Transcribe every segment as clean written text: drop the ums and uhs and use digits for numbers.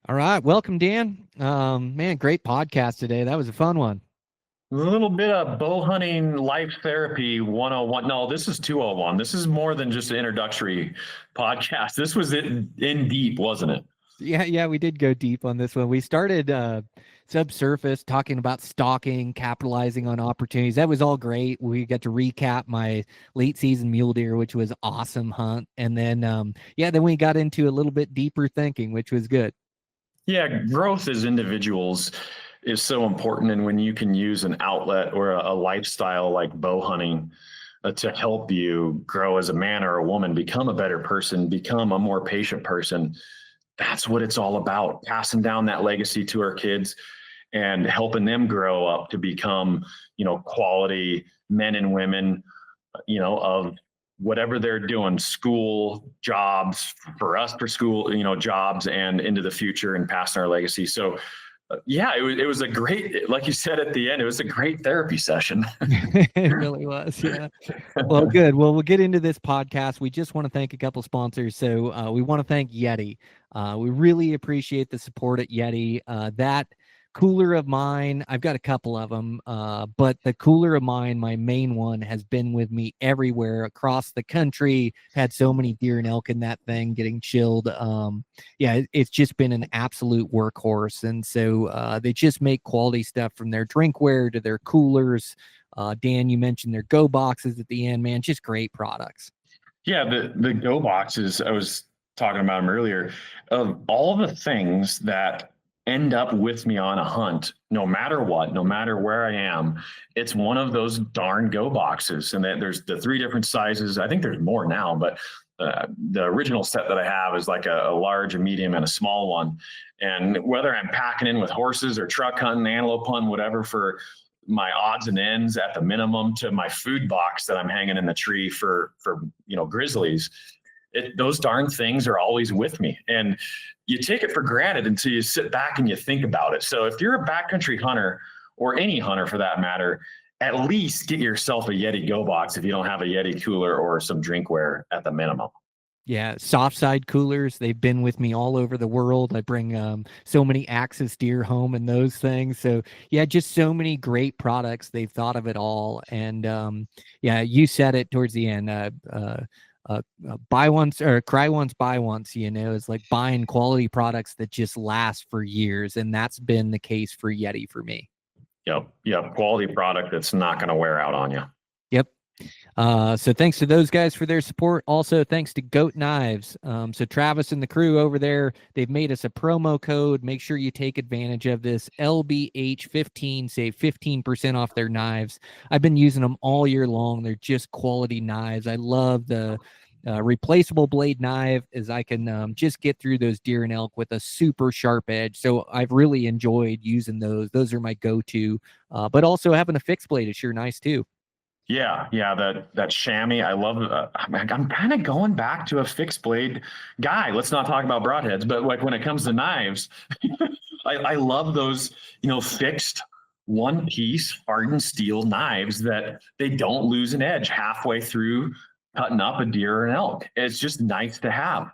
All right. Welcome, Dan. Man, great podcast today. That was a fun one. A little bit of bow hunting life therapy 101. No, this is 201. This is more than just an introductory podcast. This was in deep, wasn't it? Yeah, we did go deep on this one. We started subsurface talking about stalking, capitalizing on opportunities. That was all great. We got to recap my late season mule deer, which was awesome hunt. And then we got into a little bit deeper thinking, which was good. Yeah, growth as individuals is so important. And when you can use an outlet or a lifestyle like bow hunting to help you grow as a man or a woman, become a better person, become a more patient person, that's what it's all about. Passing down that legacy to our kids and helping them grow up to become, quality men and women, of whatever they're doing, school, jobs, for us for school, jobs, and into the future and passing our legacy. So it was a great, like you said at the end, it was a great therapy session. It really was. Yeah. Well, good. Well, we'll get into this podcast. We just want to thank a couple sponsors. So we want to thank Yeti. We really appreciate the support at Yeti. That cooler of mine, I've got a couple of them, but the cooler of mine, my main one, has been with me everywhere across the country. Had so many deer and elk in that thing getting chilled. It's just been an absolute workhorse. And so they just make quality stuff from their drinkware to their coolers. Dan, you mentioned their go boxes at the end, man, just great products. Yeah, the go boxes, I was talking about them earlier, of all the things that end up with me on a hunt, no matter what, no matter where I am, it's one of those darn go boxes. And then there's the 3 different sizes. I think there's more now, but the original set that I have is like a large, a medium, and a small one. And whether I'm packing in with horses or truck hunting, antelope hunting, whatever, for my odds and ends at the minimum, to my food box that I'm hanging in the tree for grizzlies, those darn things are always with me. And you take it for granted until you sit back and you think about it. So if you're a backcountry hunter, or any hunter for that matter, at least get yourself a Yeti Go Box if you don't have a Yeti cooler or some drinkware at the minimum. Yeah, soft side coolers. They've been with me all over the world. I bring so many Axis deer home and those things. So yeah, just so many great products. They've thought of it all. And you said it towards the end. Buy once or cry once, buy once. It's like buying quality products that just last for years, and that's been the case for Yeti for me. Yep. Quality product that's not going to wear out on you. Yep. So thanks to those guys for their support. Also, thanks to Goat Knives. So Travis and the crew over there, they've made us a promo code. Make sure you take advantage of this. LBH15, save 15% off their knives. I've been using them all year long. They're just quality knives. I love the replaceable blade knife, as I can just get through those deer and elk with a super sharp edge. So I've really enjoyed using those. Those are my go-to. But also having a fixed blade is sure nice too. Yeah, that chamois. I love. I'm kind of going back to a fixed blade guy. Let's not talk about broadheads, but like when it comes to knives, I love those, fixed one piece hardened steel knives that they don't lose an edge halfway through cutting up a deer or an elk. It's just nice to have.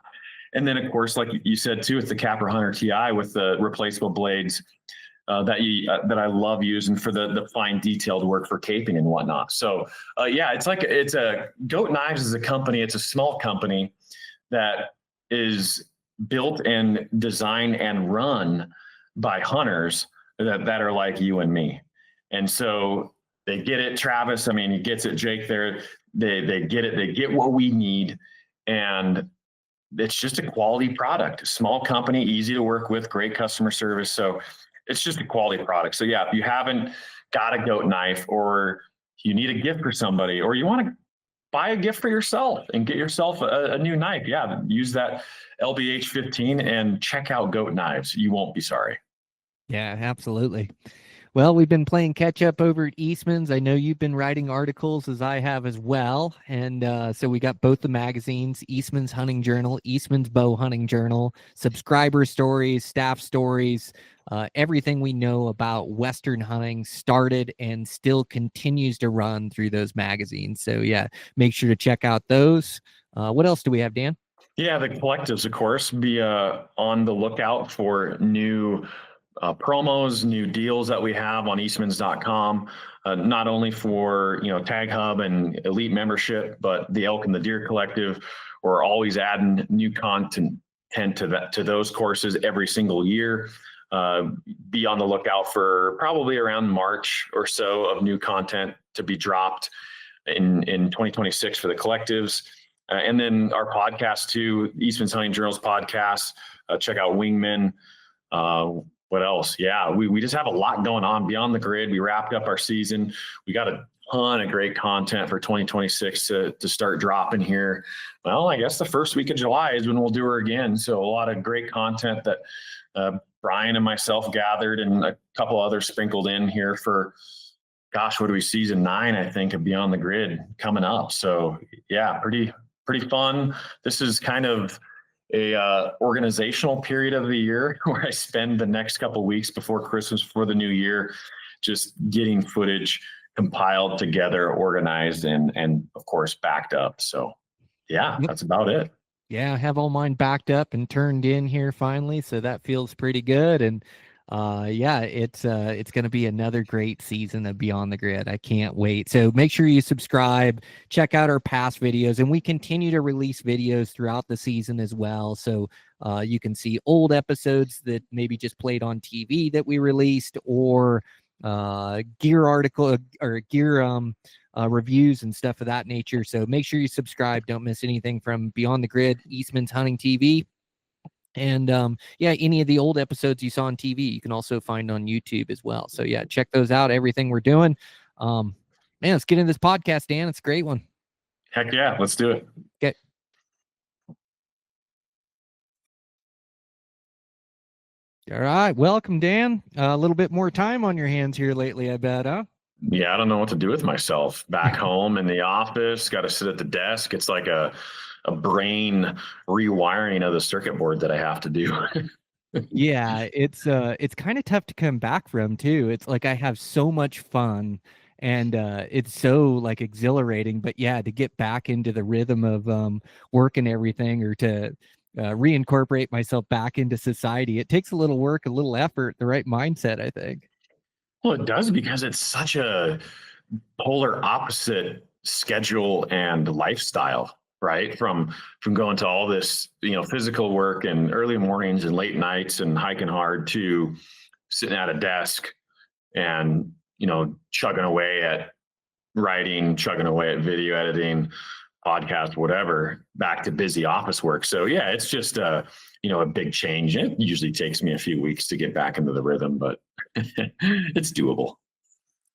And then, of course, like you said too, with the Capra Hunter TI with the replaceable blades. That I love using for the fine detailed work for caping and whatnot. So it's a Goat Knives is a company. It's a small company that is built and designed and run by hunters that are like you and me. And so they get it. Travis, I mean, he gets it. Jake there, they get it. They get what we need. And it's just a quality product, small company, easy to work with, great customer service. So it's just a quality product. So yeah, if you haven't got a goat knife, or you need a gift for somebody, or you want to buy a gift for yourself and get yourself a new knife, use that LBH 15 and check out Goat Knives. You won't be sorry. Yeah, absolutely. Well, we've been playing catch up over at Eastman's. I know you've been writing articles, as I have as well. And so we got both the magazines, Eastman's Hunting Journal, Eastman's Bow Hunting Journal, subscriber stories, staff stories, everything we know about Western hunting started and still continues to run through those magazines. So yeah, make sure to check out those. What else do we have, Dan? Yeah, the collectives, of course, be on the lookout for new promos, new deals that we have on Eastmans.com, not only for TagHub and Elite membership, but the Elk and the Deer Collective. We're always adding new content to those courses every single year. Be on the lookout for probably around March or so of new content to be dropped in 2026 for the collectives. And then our podcast too, Eastman's Hunting Journals podcast. Check out Wingman. What else? Yeah, we just have a lot going on beyond the grid. We wrapped up our season. We got a ton of great content for 2026 to start dropping here. Well, I guess the first week of July is when we'll do her again. So a lot of great content that Brian and myself gathered, and a couple others sprinkled in here for, gosh, what do we, season 9, I think, of Beyond the Grid coming up. So yeah, pretty fun. This is kind of a organizational period of the year where I spend the next couple of weeks before Christmas, before the new year, just getting footage compiled together, organized, and of course backed up. So yeah, that's about it. Yeah, I have all mine backed up and turned in here finally, so that feels pretty good. And yeah, it's going to be another great season of Beyond the Grid. I can't wait. So make sure you subscribe, check out our past videos, and we continue to release videos throughout the season as well. So you can see old episodes that maybe just played on TV that we released, or gear article or gear reviews and stuff of that nature. So make sure you subscribe. Don't miss anything from Beyond the Grid, Eastman's Hunting TV. And yeah, any of the old episodes you saw on TV, you can also find on YouTube as well. So yeah, check those out, everything we're doing. Man, let's get into this podcast, Dan. It's a great one. Heck yeah, let's do it. Okay. All right, welcome, Dan. A little bit more time on your hands here lately, I bet, huh? Yeah, I don't know what to do with myself. Back home in the office, got to sit at the desk. It's like a brain rewiring of the circuit board that I have to do. Yeah, it's kind of tough to come back from too. It's like I have so much fun, and it's so like exhilarating. But yeah, to get back into the rhythm of work and everything, or to reincorporate myself back into society, it takes a little work, a little effort, the right mindset, I think. Well, it does, because it's such a polar opposite schedule and lifestyle, right? From going to all this, physical work and early mornings and late nights and hiking hard, to sitting at a desk and, chugging away at writing, chugging away at video editing, podcast, whatever, back to busy office work. So yeah, it's just a big change. It usually takes me a few weeks to get back into the rhythm, but it's doable.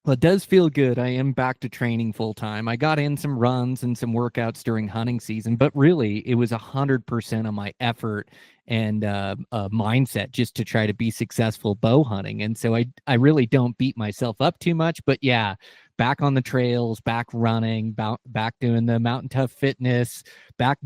Well, it does feel good. I am back to training full time. I got in some runs and some workouts during hunting season, but really it was 100% of my effort and mindset just to try to be successful bow hunting. And so I really don't beat myself up too much, but yeah, back on the trails, back running, back doing the Mountain Tough fitness, back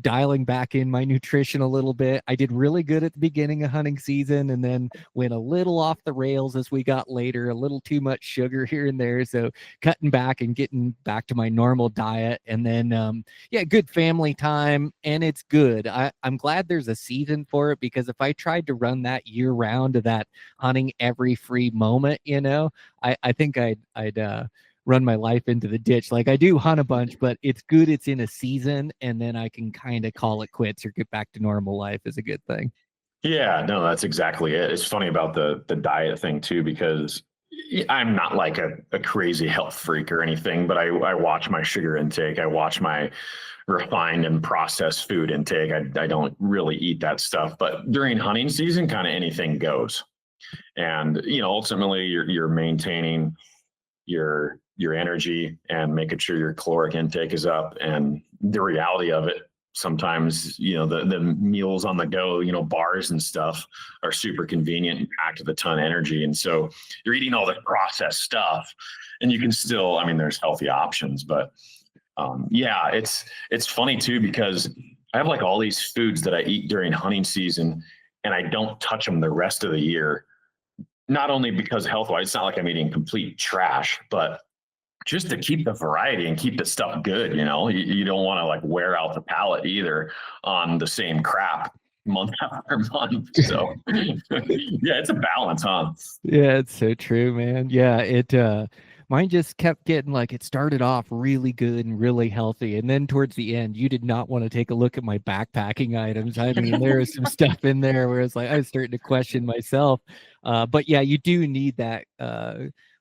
dialing back in my nutrition a little bit. I did really good at the beginning of hunting season, and then went a little off the rails as we got later, a little too much sugar here and there. So cutting back and getting back to my normal diet. And then, yeah, good family time, and it's good. I'm glad there's a season for it, because if I tried to run that year round of that hunting every free moment, I think I'd run my life into the ditch. Like, I do hunt a bunch, but it's good it's in a season, and then I can kind of call it quits or get back to normal life is a good thing. Yeah, no, that's exactly it. It's funny about the diet thing too, because I'm not like a crazy health freak or anything, but I watch my sugar intake. I watch my refined and processed food intake. I don't really eat that stuff, but during hunting season, kind of anything goes. And, ultimately you're maintaining your energy and making sure your caloric intake is up. And the reality of it, sometimes, the meals on the go, bars and stuff, are super convenient and packed with a ton of energy. And so you're eating all the processed stuff, and you can still, there's healthy options, but yeah, it's funny too, because I have like all these foods that I eat during hunting season, and I don't touch them the rest of the year. Not only because health-wise, it's not like I'm eating complete trash, but just to keep the variety and keep the stuff good. You don't want to like wear out the palate either on the same crap month after month. So yeah, it's a balance, huh? Yeah, it's so true, man. Yeah, mine just kept getting like, it started off really good and really healthy, and then towards the end, you did not want to take a look at my backpacking items. I mean, there is some stuff in there where it's like I was starting to question myself. But yeah, you do need that.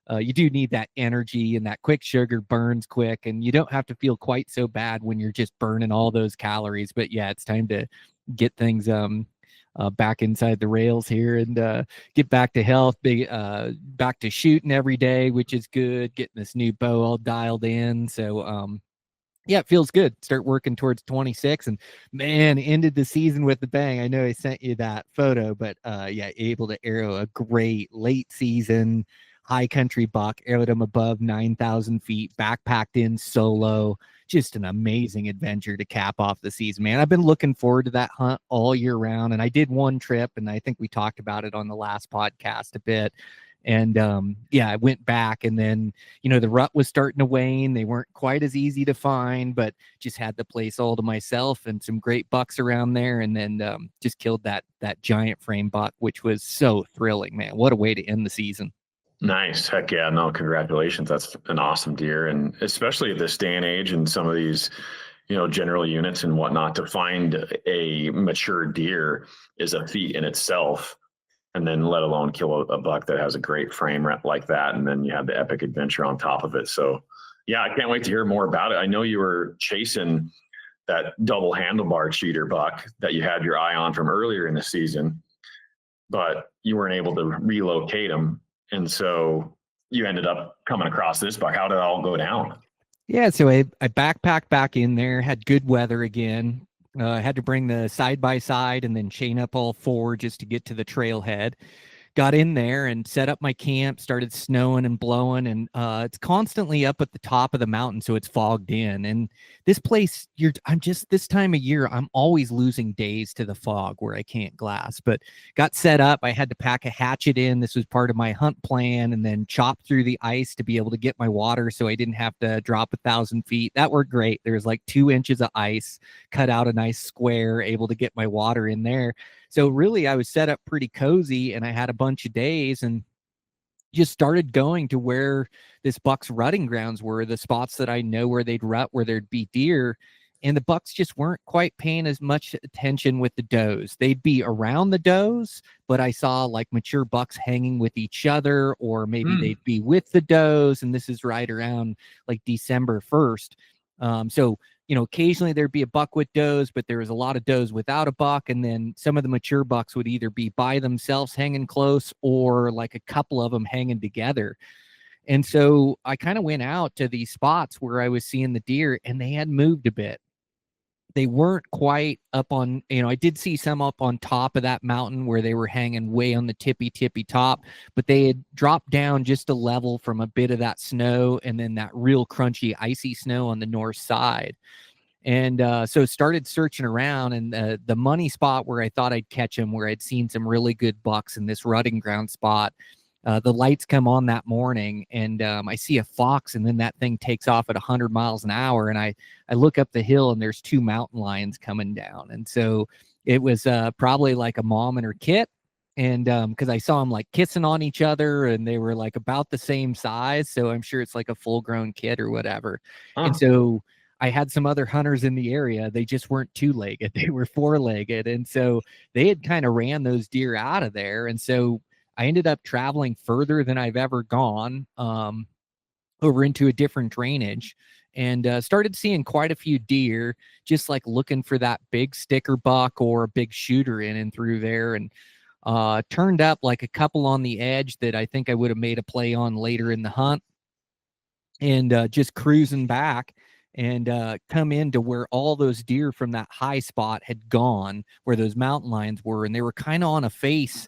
You do need that energy, and that quick sugar burns quick, and you don't have to feel quite so bad when you're just burning all those calories. But yeah, it's time to get things back inside the rails here, and get back to health, back to shooting every day, which is good. Getting this new bow all dialed in. So yeah, it feels good. Start working towards 26, and man, ended the season with the bang. I know I sent you that photo, but yeah, able to arrow a great late season high country buck, arrowed him above 9,000 feet, backpacked in solo. Just an amazing adventure to cap off the season, man. I've been looking forward to that hunt all year round, and I did one trip, and I think we talked about it on the last podcast a bit. And yeah, I went back, and then, the rut was starting to wane. They weren't quite as easy to find, but just had the place all to myself and some great bucks around there. And then just killed that giant frame buck, which was so thrilling, man. What a way to end the season. Nice. Heck yeah. No, congratulations. That's an awesome deer. And especially at this day and age and some of these, general units and whatnot, to find a mature deer is a feat in itself. And then let alone kill a buck that has a great frame like that. And then you have the epic adventure on top of it. So yeah, I can't wait to hear more about it. I know you were chasing that double handlebar cheater buck that you had your eye on from earlier in the season, but you weren't able to relocate him. And so you ended up coming across this buck. How did it all go down? Yeah, so I backpacked back in there, had good weather again. I had to bring the side-by-side and then chain up all four just to get to the trailhead. Got in there and set up my camp, started snowing and blowing, and it's constantly up at the top of the mountain, so it's fogged in. And this place, I'm just, this time of year, I'm always losing days to the fog where I can't glass. But got set up. I had to pack a hatchet in. This was part of my hunt plan, and then chop through the ice to be able to get my water so I didn't have to drop 1,000 feet. That worked great. There was like 2 inches of ice, cut out a nice square, able to get my water in there. So really, I was set up pretty cozy, and I had a bunch of days, and just started going to where this buck's rutting grounds were, the spots that I know where they'd rut, where there'd be deer. And the bucks just weren't quite paying as much attention with the does. They'd be around the does, but I saw like mature bucks hanging with each other, or maybe they'd be with the does. And this is right around like December 1st. So occasionally there'd be a buck with does, but there was a lot of does without a buck. And then some of the mature bucks would either be by themselves hanging close, or like a couple of them hanging together. And so I kind of went out to these spots where I was seeing the deer, and they had moved a bit. They weren't quite up on, I did see some up on top of that mountain where they were hanging way on the tippy top, but they had dropped down just a level from a bit of that snow, and then that real crunchy, icy snow on the north side. And so started searching around, and the money spot where I thought I'd catch them, where I'd seen some really good bucks in this rutting ground spot, the lights come on that morning, and I see a fox, and then that thing takes off at 100 miles an hour. And I look up the hill, and there's 2 mountain lions coming down. And so it was probably like a mom and her kit. And because I saw them like kissing on each other, and they were like about the same size. So I'm sure it's like a full grown kid or whatever. And so I had some other hunters in the area. They just weren't 2-legged. They were 4-legged. And so they had kind of ran those deer out of there. And so I ended up traveling further than I've ever gone, over into a different drainage, and started seeing quite a few deer, just like looking for that big sticker buck or a big shooter in and through there. And turned up like a couple on the edge that I think I would have made a play on later in the hunt, and just cruising back, and come into where all those deer from that high spot had gone, where those mountain lions were. And they were kind of on a face.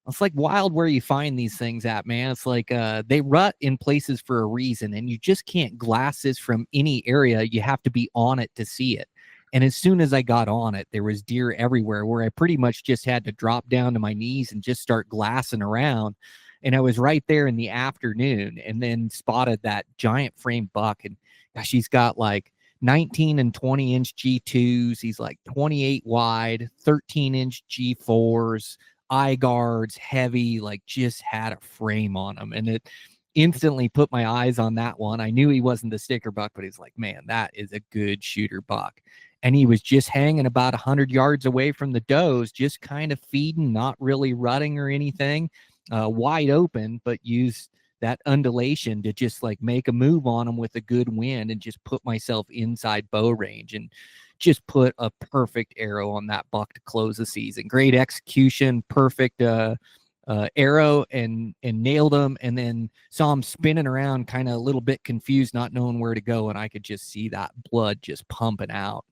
It's like wild where you find these things at, man. It's like they rut in places for a reason, and you just can't glass this from any area. You have to be on it to see it. And as soon as I got on it, there was deer everywhere, where I pretty much just had to drop down to my knees and just start glassing around. And I was right there in the afternoon, and then spotted that giant frame buck. And gosh, he's got like 19 and 20 inch G2s. He's like 28 wide, 13-inch G4s, eye guards, heavy, like just had a frame on him. And it instantly put my eyes on that one. I knew he wasn't the sticker buck, but he's like, man, that is a good shooter buck. And he was just hanging about 100 yards away from the does, just kind of feeding, not really rutting or anything, wide open, but used that undulation to just like make a move on him with a good wind and just put myself inside bow range and just put a perfect arrow on that buck to close the season. Great execution, perfect arrow, and nailed him, and then saw him spinning around kind of a little bit confused, not knowing where to go, and I could just see that blood just pumping out.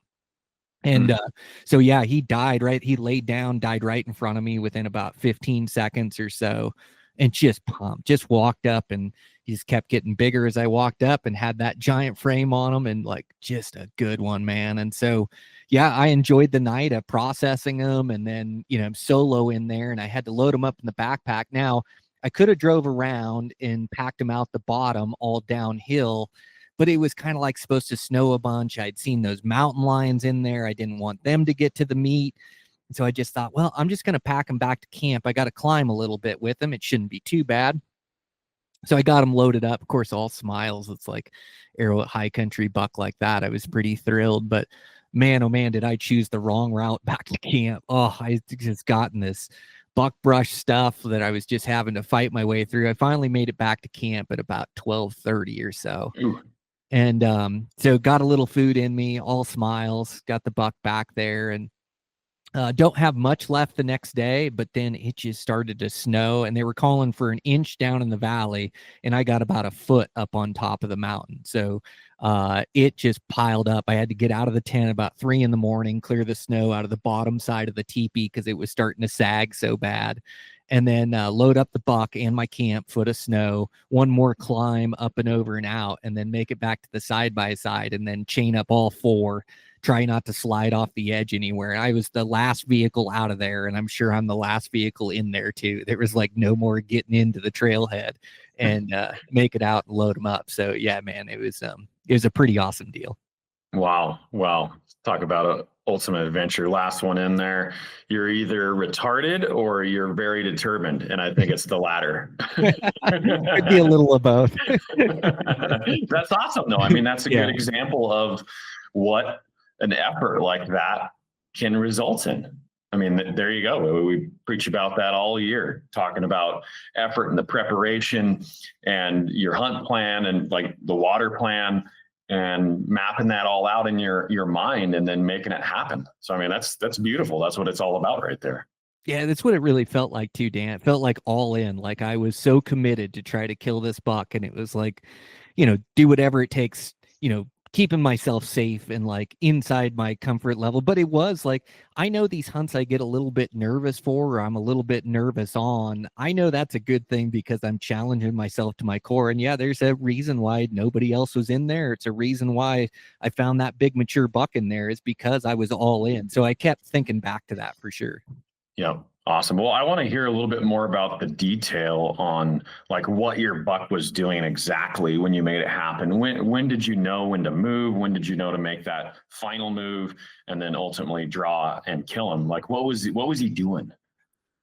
And so yeah, he died right. He laid down, died right in front of me within about 15 seconds or so, and just pumped, just walked up, and he just kept getting bigger as I walked up, and had that giant frame on him, and like just a good one, man. And so yeah, I enjoyed the night of processing them, and then, you know, I'm solo in there, and I had to load them up in the backpack. Now I could have drove around and packed them out the bottom all downhill, but it was kind of like supposed to snow a bunch. I'd seen those mountain lions in there. I didn't want them to get to the meat. And so I just thought, well, I'm just going to pack them back to camp. I got to climb a little bit with them. It shouldn't be too bad. So I got them loaded up, of course, all smiles. It's like arrow at high country buck like that. I was pretty thrilled, but man, oh man, did I choose the wrong route back to camp. Oh, I just gotten this buck brush stuff that I was just having to fight my way through. I finally made it back to camp at about 12:30 or so. Ooh. And so got a little food in me, all smiles, got the buck back there, and don't have much left the next day, but then it just started to snow, and they were calling for an inch down in the valley, and I got about a foot up on top of the mountain. So it just piled up. I had to get out of the tent about 3 a.m, clear the snow out of the bottom side of the teepee because it was starting to sag so bad. And then load up the buck and my camp, foot of snow, one more climb up and over and out, and then make it back to the side-by-side, and then chain up all 4, try not to slide off the edge anywhere. I was the last vehicle out of there, and I'm sure I'm the last vehicle in there too. There was like no more getting into the trailhead, and make it out and load them up. So yeah, man, it was a pretty awesome deal. Wow. Well, talk about a ultimate adventure. Last one in there. You're either retarded or you're very determined. And I think it's the latter. Could be a little of both. That's awesome though. I mean, that's a good example of what an effort like that can result in. I mean, there you go. We preach about that all year, talking about effort and the preparation and your hunt plan and like the water plan, and mapping that all out in your mind and then making it happen. So, I mean, that's beautiful. That's what it's all about right there. Yeah, that's what it really felt like too, Dan. It felt like all in, like I was so committed to try to kill this buck. And it was like, you know, do whatever it takes, you know, keeping myself safe and like inside my comfort level. But it was like, I know these hunts I get a little bit nervous for, or I'm a little bit nervous on. I know that's a good thing because I'm challenging myself to my core. And yeah, there's a reason why nobody else was in there. It's a reason why I found that big mature buck in there, is because I was all in. So I kept thinking back to that for sure. Yeah. Awesome. Well, I want to hear a little bit more about the detail on like what your buck was doing exactly when you made it happen. When did you know when to move? When did you know to make that final move and then ultimately draw and kill him? Like what was he doing?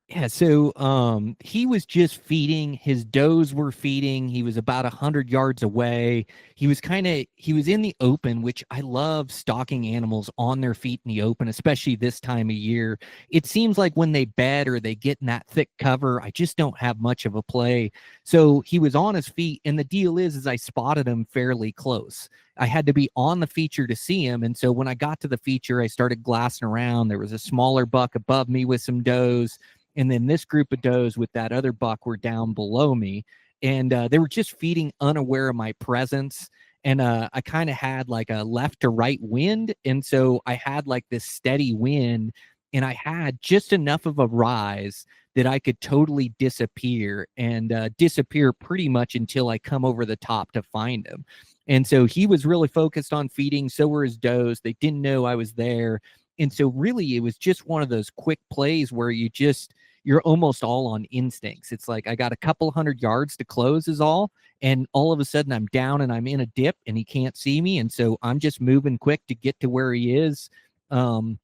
Yeah, so he was just feeding. His does were feeding. He was about 100 yards away. He was in the open, which I love stalking animals on their feet in the open, especially this time of year. It seems like when they bed or they get in that thick cover, I just don't have much of a play. So he was on his feet, and the deal is I spotted him fairly close. I had to be on the feature to see him. And so when I got to the feature, I started glassing around. There was a smaller buck above me with some does. And then this group of does with that other buck were down below me. And they were just feeding unaware of my presence. And I kind of had like a left to right wind. And so I had like this steady wind, and I had just enough of a rise that I could totally disappear, and disappear pretty much until I come over the top to find him. And so he was really focused on feeding. So were his does. They didn't know I was there. And so really it was just one of those quick plays where you you're almost all on instincts. It's like I got a couple hundred yards to close is all, and all of a sudden I'm down and I'm in a dip and he can't see me, and so I'm just moving quick to get to where he is. And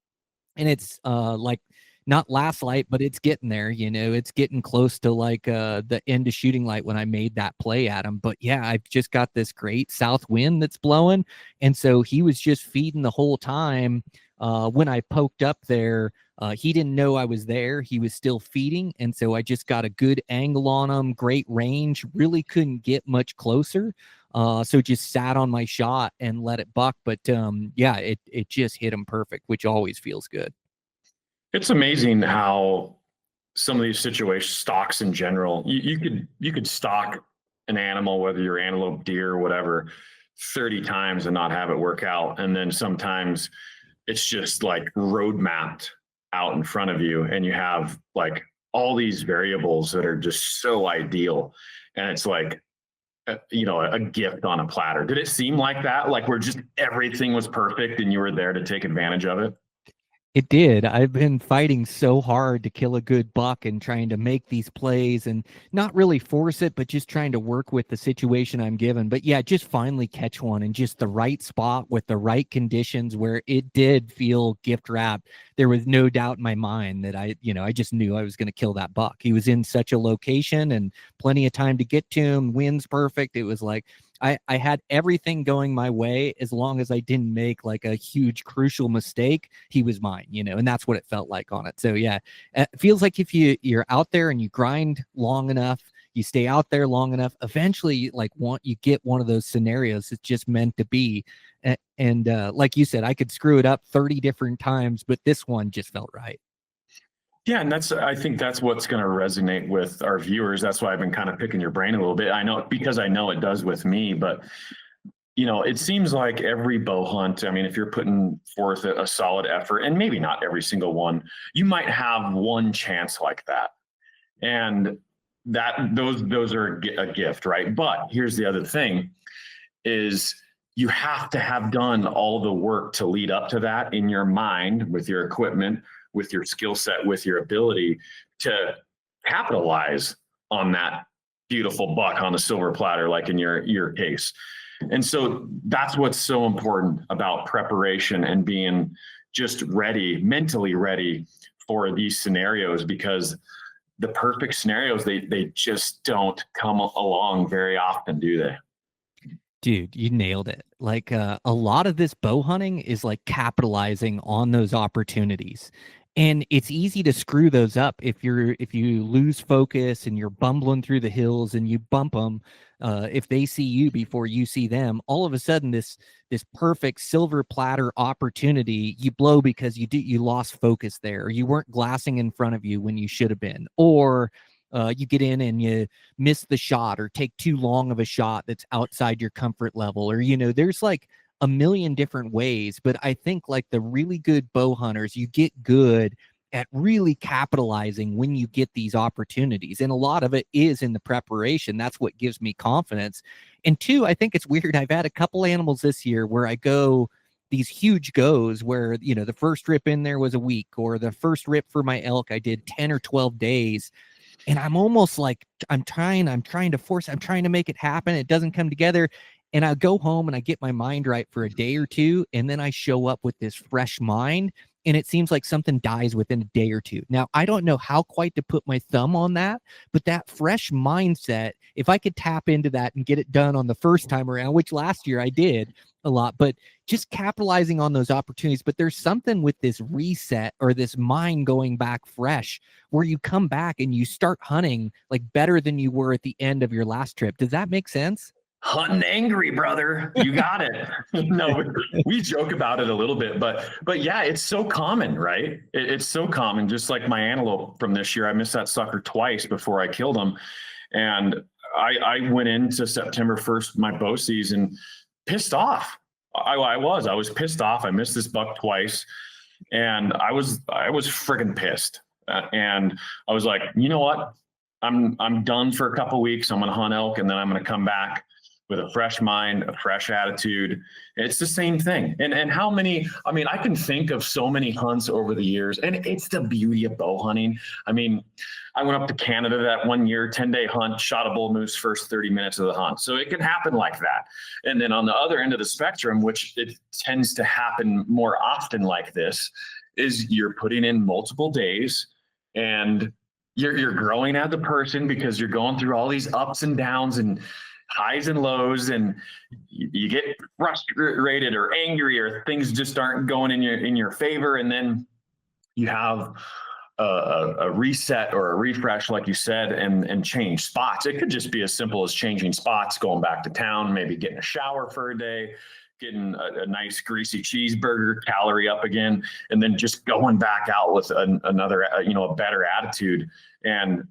it's like not last light, but it's getting there, it's getting close to like the end of shooting light when I made that play at him. But yeah, I've just got this great south wind that's blowing, and so he was just feeding the whole time. When I poked up there, he didn't know I was there. He was still feeding, and so I just got a good angle on him, great range, really couldn't get much closer. So just sat on my shot and let it buck. But yeah, it just hit him perfect, which always feels good. It's amazing how some of these situations, stalks in general, you could stalk an animal, whether you're antelope, deer, whatever, 30 times and not have it work out. And then sometimes it's just like road mapped out in front of you, and you have like all these variables that are just so ideal. And it's like, a gift on a platter. Did it seem like that? Like where just everything was perfect and you were there to take advantage of it? It did. I've been fighting so hard to kill a good buck and trying to make these plays and not really force it, but just trying to work with the situation I'm given. But yeah, just finally catch one in just the right spot with the right conditions where it did feel gift wrapped. There was no doubt in my mind that I just knew I was going to kill that buck. He was in such a location and plenty of time to get to him. Wind's perfect. It was like, I had everything going my way as long as I didn't make like a huge crucial mistake. He was mine, and that's what it felt like on it. So yeah, it feels like if you're out there and you grind long enough, you stay out there long enough, eventually you get one of those scenarios. It's just meant to be. And like you said, I could screw it up 30 different times, but this one just felt right. Yeah, and I think that's what's going to resonate with our viewers. That's why I've been kind of picking your brain a little bit. I know, because I know it does with me, but it seems like every bow hunt, I mean, if you're putting forth a solid effort, and maybe not every single one, you might have one chance like that. And those are a gift, right? But here's the other thing is you have to have done all the work to lead up to that in your mind, with your equipment, with your skill set, with your ability to capitalize on that beautiful buck on the silver platter, like in your case. And so that's what's so important about preparation and being just ready, mentally ready for these scenarios, because the perfect scenarios, they just don't come along very often, do they? Dude, you nailed it. Like a lot of this bow hunting is like capitalizing on those opportunities. And it's easy to screw those up if you lose focus and you're bumbling through the hills and you bump them. If they see you before you see them, all of a sudden this perfect silver platter opportunity you blow because you lost focus there, or you weren't glassing in front of you when you should have been, or you get in and you miss the shot or take too long of a shot that's outside your comfort level, or there's like a million different ways. But I think like the really good bow hunters, you get good at really capitalizing when you get these opportunities. And a lot of it is in the preparation. That's what gives me confidence. And two, I think it's weird. I've had a couple animals this year where I go these huge goes where, the first rip in there was a week, or the first rip for my elk, I did 10 or 12 days. And I'm almost like, I'm trying to make it happen. It doesn't come together. And I go home and I get my mind right for a day or two. And then I show up with this fresh mind. And it seems like something dies within a day or two. Now, I don't know how quite to put my thumb on that, but that fresh mindset, if I could tap into that and get it done on the first time around, which last year I did a lot, but just capitalizing on those opportunities. But there's something with this reset or this mind going back fresh where you come back and you start hunting like better than you were at the end of your last trip. Does that make sense? Hunting angry, brother. You got it. No, we joke about it a little bit, but yeah, it's so common, right? It's so common. Just like my antelope from this year, I missed that sucker twice before I killed him. And I went into September 1st, my bow season, pissed off. I was pissed off. I missed this buck twice, and I was friggin' pissed. And I was like, you know what? I'm done for a couple of weeks. I'm going to hunt elk, and then I'm going to come back with a fresh mind, a fresh attitude. It's the same thing. And how many, I mean, I can think of so many hunts over the years, and it's the beauty of bow hunting. I mean, I went up to Canada that one year, 10-day hunt, shot a bull moose first 30 minutes of the hunt. So it can happen like that. And then on the other end of the spectrum, which it tends to happen more often like this, is you're putting in multiple days and you're growing as a person because you're going through all these ups and downs and highs and lows, and you get frustrated or angry, or things just aren't going in your favor. And then you have a reset or a refresh, like you said, and change spots. It could just be as simple as changing spots, going back to town, maybe getting a shower for a day, getting a nice greasy cheeseburger, calorie up again, and then just going back out with another, a better attitude. And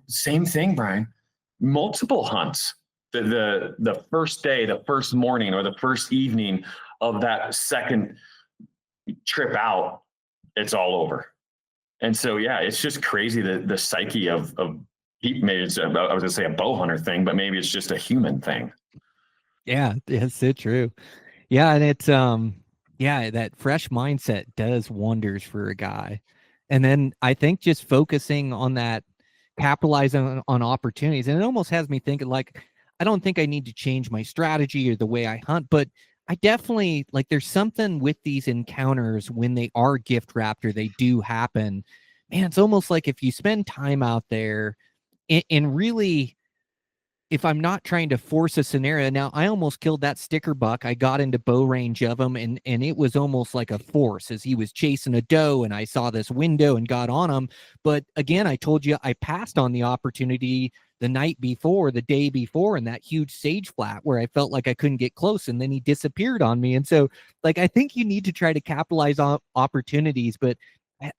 same thing, Brian, multiple hunts. The first day, the first morning, or the first evening of that second trip out, it's all over. And so, yeah, it's just crazy, the psyche of maybe it's, I was gonna say a bow hunter thing, but maybe it's just a human thing. Yeah, it's so true. Yeah. And it's, that fresh mindset does wonders for a guy. And then I think just focusing on that, capitalizing on opportunities, and it almost has me thinking, like, I don't think I need to change my strategy or the way I hunt, but I definitely, like, there's something with these encounters when they are gift wrapped or they do happen. Man, it's almost like if you spend time out there and really, if I'm not trying to force a scenario. Now, I almost killed that sticker buck. I got into bow range of him, and it was almost like a force as he was chasing a doe, and I saw this window and got on him. But again, I told you I passed on the opportunity the night before, the day before, in that huge sage flat where I felt like I couldn't get close, and then he disappeared on me. And so, like, I think you need to try to capitalize on opportunities, but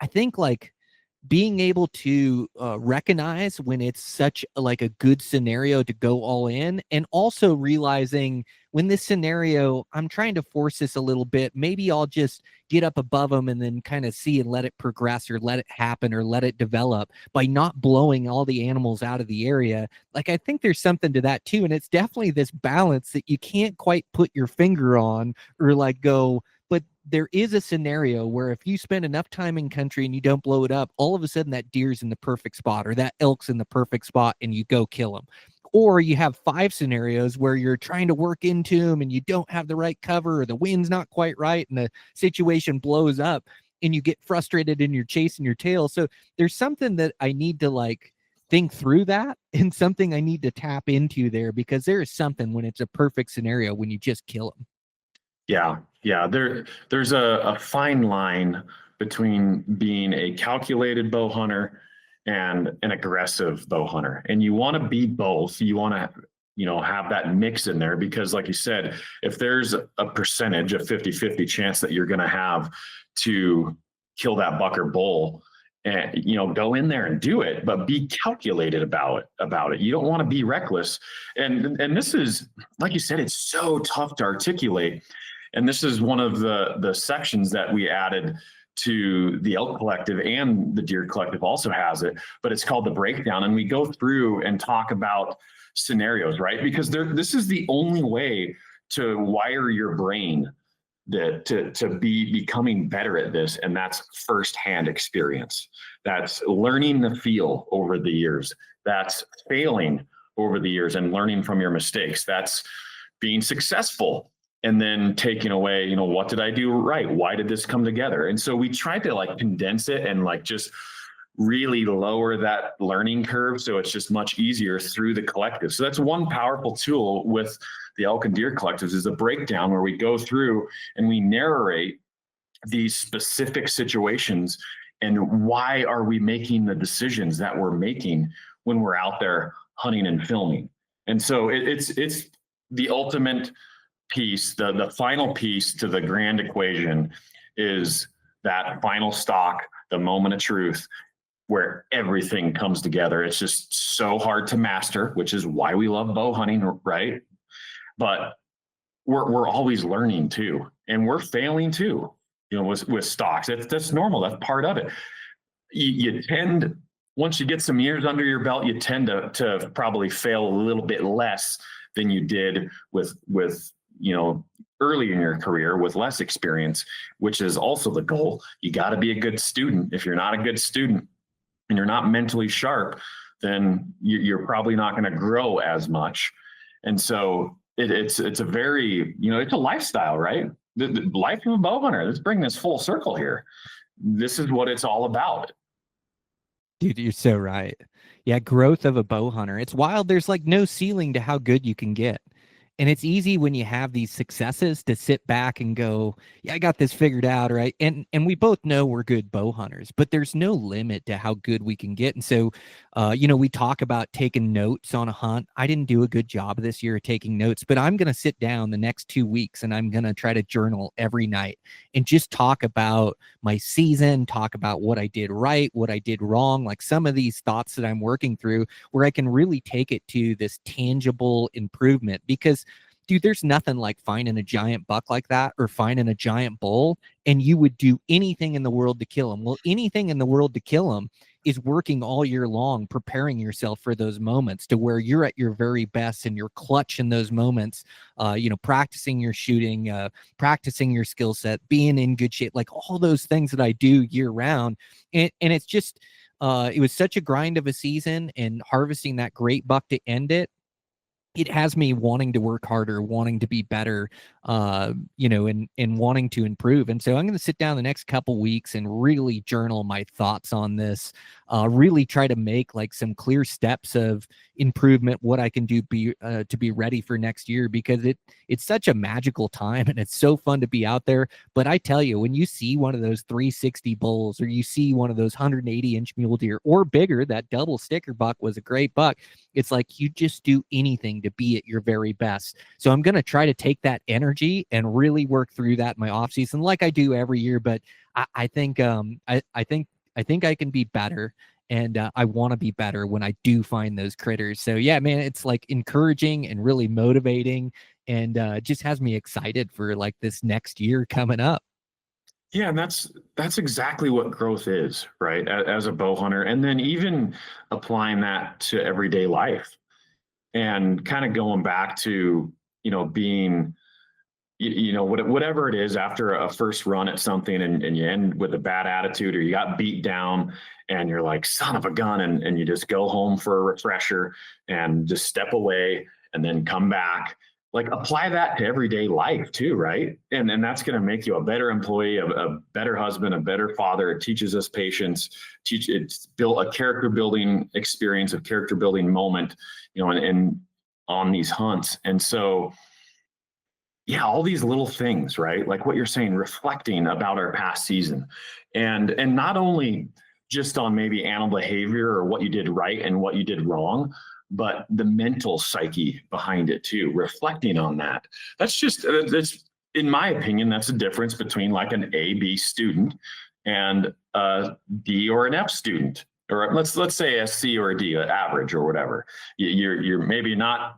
I think, like, being able to recognize when it's such like a good scenario to go all in, and also realizing when this scenario, I'm trying to force this a little bit, maybe I'll just get up above them and then kind of see and let it progress, or let it happen, or let it develop, by not blowing all the animals out of the area. Like, I think there's something to that too. And it's definitely this balance that you can't quite put your finger on or like go, but there is a scenario where if you spend enough time in country and you don't blow it up, all of a sudden that deer's in the perfect spot, or that elk's in the perfect spot, and you go kill them. Or you have 5 scenarios where you're trying to work into them and you don't have the right cover, or the wind's not quite right, and the situation blows up and you get frustrated and you're chasing your tail. So there's something that I need to, like, think through that, and something I need to tap into there, because there is something when it's a perfect scenario when you just kill them. Yeah. There's a fine line between being a calculated bow hunter and an aggressive bow hunter. And you want to be both. You want to, have that mix in there, because like you said, if there's a percentage of 50-50 chance that you're going to have to kill that buck or bull, and, go in there and do it, but be calculated about it. You don't want to be reckless. And this is, like you said, it's so tough to articulate. And this is one of the sections that we added to the Elk Collective, and the Deer Collective also has it, but it's called the breakdown. And we go through and talk about scenarios, right? Because this is the only way to wire your brain to be becoming better at this. And that's firsthand experience. That's learning the feel over the years. That's failing over the years and learning from your mistakes. That's being successful and then taking away, what did I do right? Why did this come together? And so we tried to, like, condense it and, like, just really lower that learning curve, so it's just much easier through the collective. So that's one powerful tool with the Elk and Deer Collectives, is a breakdown where we go through and we narrate these specific situations and why are we making the decisions that we're making when we're out there hunting and filming. And so it's the ultimate piece, the final piece to the grand equation is that final stock, the moment of truth, where everything comes together. It's just so hard to master, which is why we love bow hunting, right? But we're always learning too, and we're failing too, with stocks. That's normal. That's part of it. You tend, once you get some years under your belt, you tend to probably fail a little bit less than you did with early in your career with less experience, which is also the goal. You got to be a good student. If you're not a good student and you're not mentally sharp, then you're probably not going to grow as much. And so it's a very, it's a lifestyle, right? The life of a bow hunter. Let's bring this full circle here. This is what it's all about. Dude, you're so right. Yeah, growth of a bow hunter. It's wild. There's like no ceiling to how good you can get. And it's easy when you have these successes to sit back and go, yeah, I got this figured out, right? And we both know we're good bow hunters, but there's no limit to how good we can get. And so, we talk about taking notes on a hunt. I didn't do a good job this year of taking notes, but I'm going to sit down the next 2 weeks and I'm going to try to journal every night and just talk about my season, talk about what I did right, what I did wrong, like some of these thoughts that I'm working through where I can really take it to this tangible improvement. Because dude, there's nothing like finding a giant buck like that or finding a giant bull and you would do anything in the world to kill him. Well, anything in the world to kill him is working all year long, preparing yourself for those moments to where you're at your very best and you're clutch in those moments, practicing your shooting, practicing your skill set, being in good shape, like all those things that I do year round. And it's just, it was such a grind of a season, and harvesting that great buck to end it, it has me wanting to work harder, wanting to be better, and wanting to improve. And so I'm going to sit down the next couple weeks and really journal my thoughts on this, really try to make like some clear steps of improvement, what I can do to be ready for next year, because it's such a magical time and it's so fun to be out there. But I tell you, when you see one of those 360 bulls or you see one of those 180-inch mule deer or bigger, that double sticker buck was a great buck. It's like you just do anything to be at your very best. So I'm going to try to take that energy and really work through that in my off season, like I do every year. But I think I can be better, and I want to be better when I do find those critters. So yeah, man, it's like encouraging and really motivating, and just has me excited for like this next year coming up. Yeah, and that's exactly what growth is, right? As a bow hunter, and then even applying that to everyday life, and kind of going back to being whatever it is after a first run at something, and you end with a bad attitude or you got beat down and you're like, son of a gun, and you just go home for a refresher and just step away and then come back. Like, apply that to everyday life too, right? And that's going to make you a better employee, a better husband, a better father. It teaches us patience. It's built a character building experience, a character building moment, and on these hunts. And so, yeah, all these little things, right? Like what you're saying, reflecting about our past season, and not only just on maybe animal behavior or what you did right and what you did wrong, but the mental psyche behind it too, reflecting on that. That's in my opinion, that's the difference between like an A, B student and a D or an F student, or let's say a C or a D, average or whatever. You're maybe not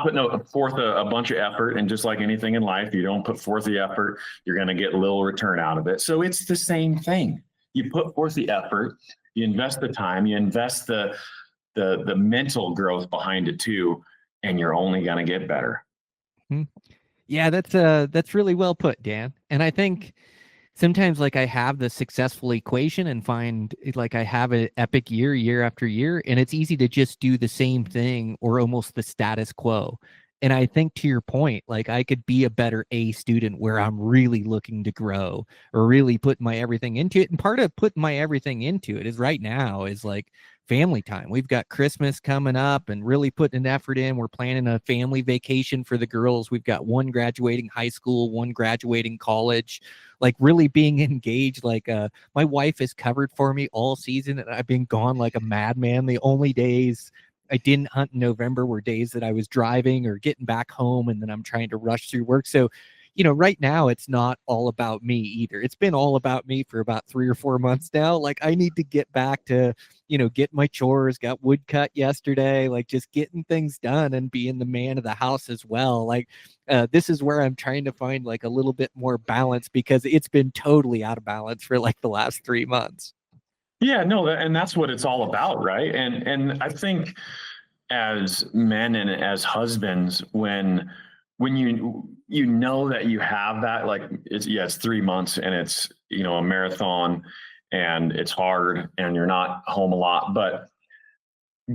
putting forth a bunch of effort, and just like anything in life, you don't put forth the effort, you're going to get little return out of it. So it's the same thing. You put forth the effort, you invest the time, you invest the mental growth behind it too, and you're only going to get better. Yeah, that's really well put, Dan. And I think sometimes like I have the successful equation and find like I have an epic year after year, and it's easy to just do the same thing or almost the status quo. And I think to your point, like I could be a better A student where I'm really looking to grow or really put my everything into it. And part of putting my everything into it is right now is like family time. We've got Christmas coming up and really putting an effort in. We're planning a family vacation for the girls. We've got one graduating high school, one graduating college, like really being engaged. Like my wife is covered for me all season, and I've been gone like a madman. The only days I didn't hunt in November were days that I was driving or getting back home, and then I'm trying to rush through work. So, right now it's not all about me either. It's been all about me for about 3 or 4 months now. Like I need to get back to, get my chores, got wood cut yesterday, like just getting things done and being the man of the house as well. Like this is where I'm trying to find like a little bit more balance, because it's been totally out of balance for like the last 3 months. Yeah, no, and that's what it's all about, right? And I think as men and as husbands, when you know that you have that, like it's 3 months and it's, a marathon and it's hard and you're not home a lot, but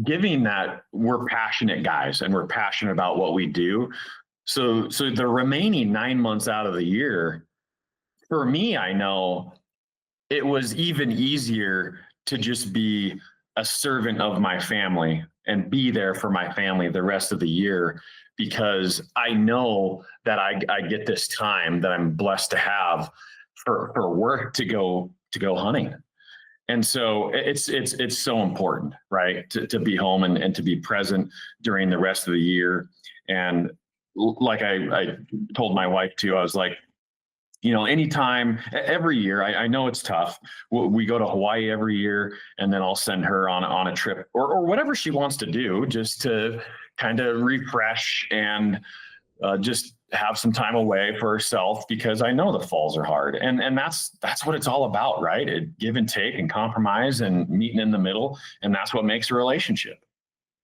giving that, we're passionate guys and we're passionate about what we do. So the remaining 9 months out of the year, for me, I know it was even easier to just be a servant of my family and be there for my family the rest of the year, because I know that I get this time that I'm blessed to have for work to go hunting. And so it's so important, right? To be home and to be present during the rest of the year. And like I told my wife too, I was like, anytime, every year, I know it's tough. We go to Hawaii every year, and then I'll send her on a trip or whatever she wants to do, just to kind of refresh and just have some time away for herself, because I know the falls are hard, and that's what it's all about, right? Give and take and compromise and meeting in the middle, and that's what makes a relationship.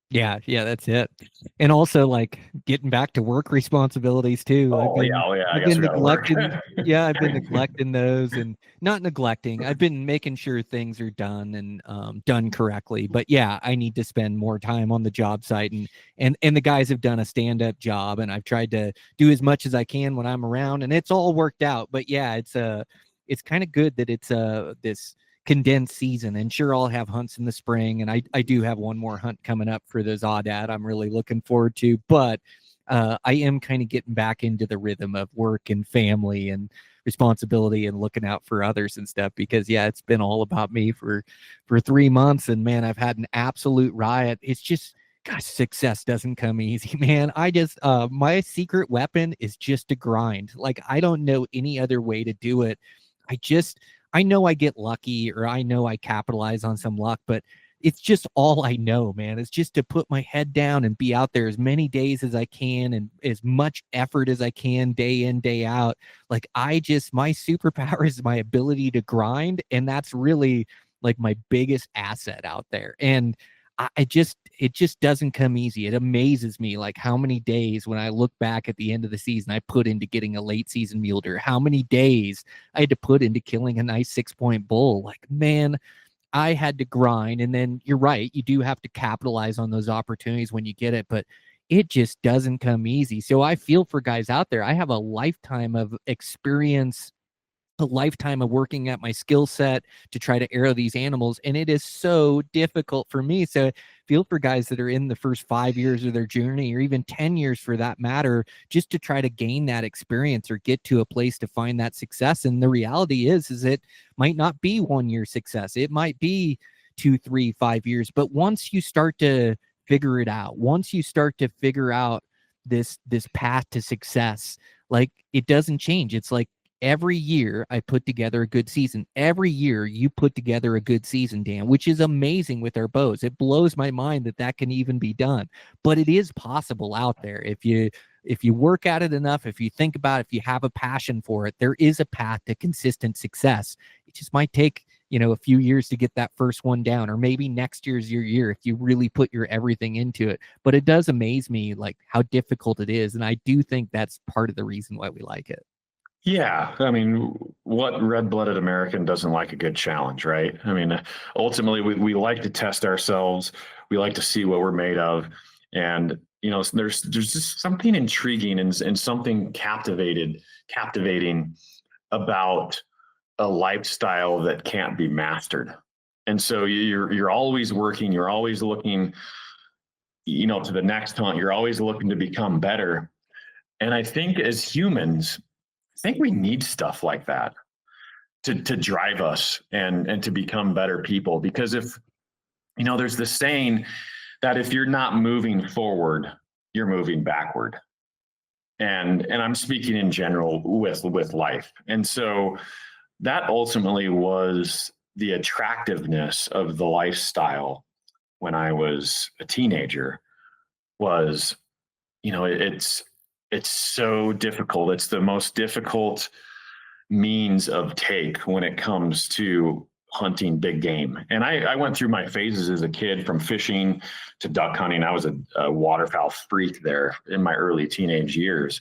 Yeah, that's it. And also, like, getting back to work responsibilities too. Oh, I've been neglecting. Yeah, I've been neglecting those, and not neglecting. I've been making sure things are done and done correctly. But yeah, I need to spend more time on the job site, and the guys have done a stand-up job, and I've tried to do as much as I can when I'm around, and it's all worked out. But yeah, it's kind of good that it's this condensed season, and sure, I'll have hunts in the spring, and I do have one more hunt coming up for the Zodad I'm really looking forward to, but I am kind of getting back into the rhythm of work and family and responsibility and looking out for others and stuff, because yeah, it's been all about me for 3 months, and man, I've had an absolute riot. It's just, gosh, success doesn't come easy, man. I just my secret weapon is just to grind. Like, I don't know any other way to do it. I know I get lucky, or I know I capitalize on some luck, but it's just all I know, man. It's just to put my head down and be out there as many days as I can and as much effort as I can, day in, day out. Like, my superpower is my ability to grind. And that's really like my biggest asset out there. And it just doesn't come easy. It amazes me, like, how many days when I look back at the end of the season I put into getting a late season mule deer, how many days I had to put into killing a nice 6-point bull. Like, man, I had to grind. And then you're right, you do have to capitalize on those opportunities when you get it, but it just doesn't come easy. So I feel for guys out there. I have a lifetime of experience, a lifetime of working at my skill set to try to arrow these animals, and it is so difficult for me. So feel for guys that are in the first 5 years of their journey, or even 10 years for that matter, just to try to gain that experience or get to a place to find that success. And the reality is it might not be 1 year success. It might be 2, 3, 5 years. But once you start to figure it out, once you start to figure out this path to success, like, it doesn't change. It's like, every year I put together a good season. Every year you put together a good season, Dan, which is amazing with our bows. It blows my mind that can even be done, but it is possible out there. If you work at it enough, if you think about it, if you have a passion for it, there is a path to consistent success. It just might take, a few years to get that first one down, or maybe next year's your year if you really put your everything into it. But it does amaze me, like, how difficult it is. And I do think that's part of the reason why we like it. Yeah. I mean, what red-blooded American doesn't like a good challenge, right? I mean, ultimately, we like to test ourselves. We like to see what we're made of. And, there's just something intriguing and something captivating about a lifestyle that can't be mastered. And so you're always working, you're always looking, to the next hunt, you're always looking to become better. And I think as humans, I think we need stuff like that to drive us and to become better people. Because if, there's this saying that if you're not moving forward, you're moving backward. And I'm speaking in general with life. And so that ultimately was the attractiveness of the lifestyle when I was a teenager. Was, it's so difficult. It's the most difficult means of take when it comes to hunting big game. And I went through my phases as a kid, from fishing to duck hunting. I was a waterfowl freak there in my early teenage years,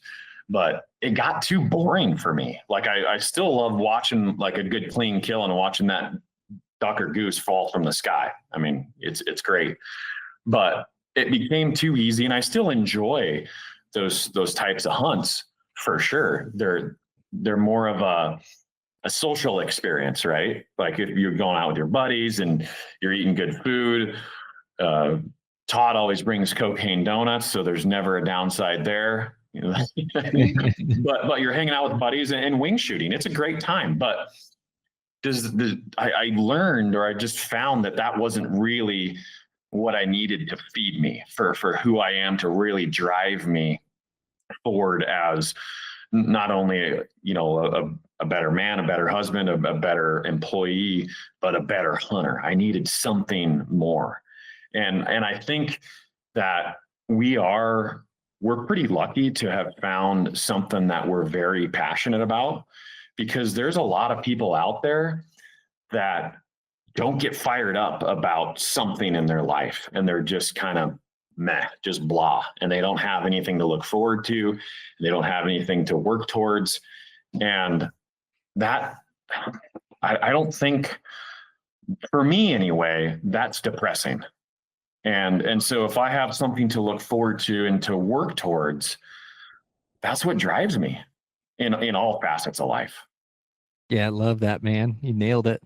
but it got too boring for me. Like I still love watching like a good clean kill and watching that duck or goose fall from the sky. I mean, it's great, but it became too easy. And I still enjoy those types of hunts for sure. They're more of a social experience, right? Like if you're going out with your buddies and you're eating good food. Todd always brings cocaine donuts, so there's never a downside there. You know, but you're hanging out with buddies and wing shooting. It's a great time. But I learned, or I just found that wasn't really what I needed to feed me for who I am, to really drive me forward as not only, you know, a better man, a better husband, a better employee, but a better hunter. I needed something more. And I think that we're pretty lucky to have found something that we're very passionate about, because there's a lot of people out there that don't get fired up about something in their life, and they're just kind of meh, just blah, and they don't have anything to look forward to. They don't have anything to work towards. And that, I don't think, for me anyway, that's depressing. And so if I have something to look forward to and to work towards, that's what drives me in all facets of life. Yeah, I love that, man. You nailed it.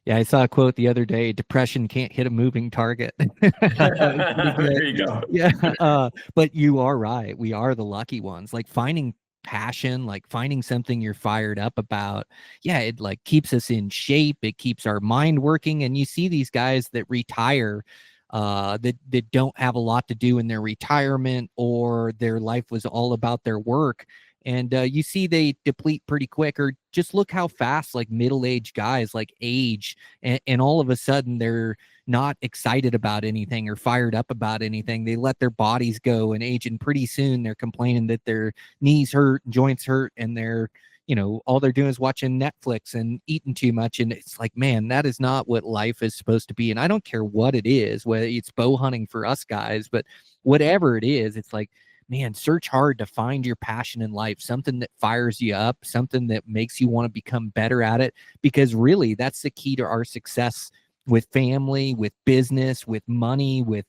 Yeah, I saw a quote the other day: depression can't hit a moving target. There you go. Yeah, but you are right. We are the lucky ones. Like finding passion, like finding something you're fired up about. Yeah, it like keeps us in shape. It keeps our mind working. And you see these guys that retire, that don't have a lot to do in their retirement, or their life was all about their work. And you see they deplete pretty quick. Or just look how fast like middle-aged guys like age, and all of a sudden they're not excited about anything or fired up about anything. They let their bodies go and age, and pretty soon they're complaining that their knees hurt, joints hurt, and they're, you know, all they're doing is watching Netflix and eating too much. And it's like, man, that is not what life is supposed to be. And I don't care what it is, whether it's bow hunting for us guys, but whatever it is, it's like, man, search hard to find your passion in life, something that fires you up, something that makes you want to become better at it. Because really, that's the key to our success with family, with business, with money, with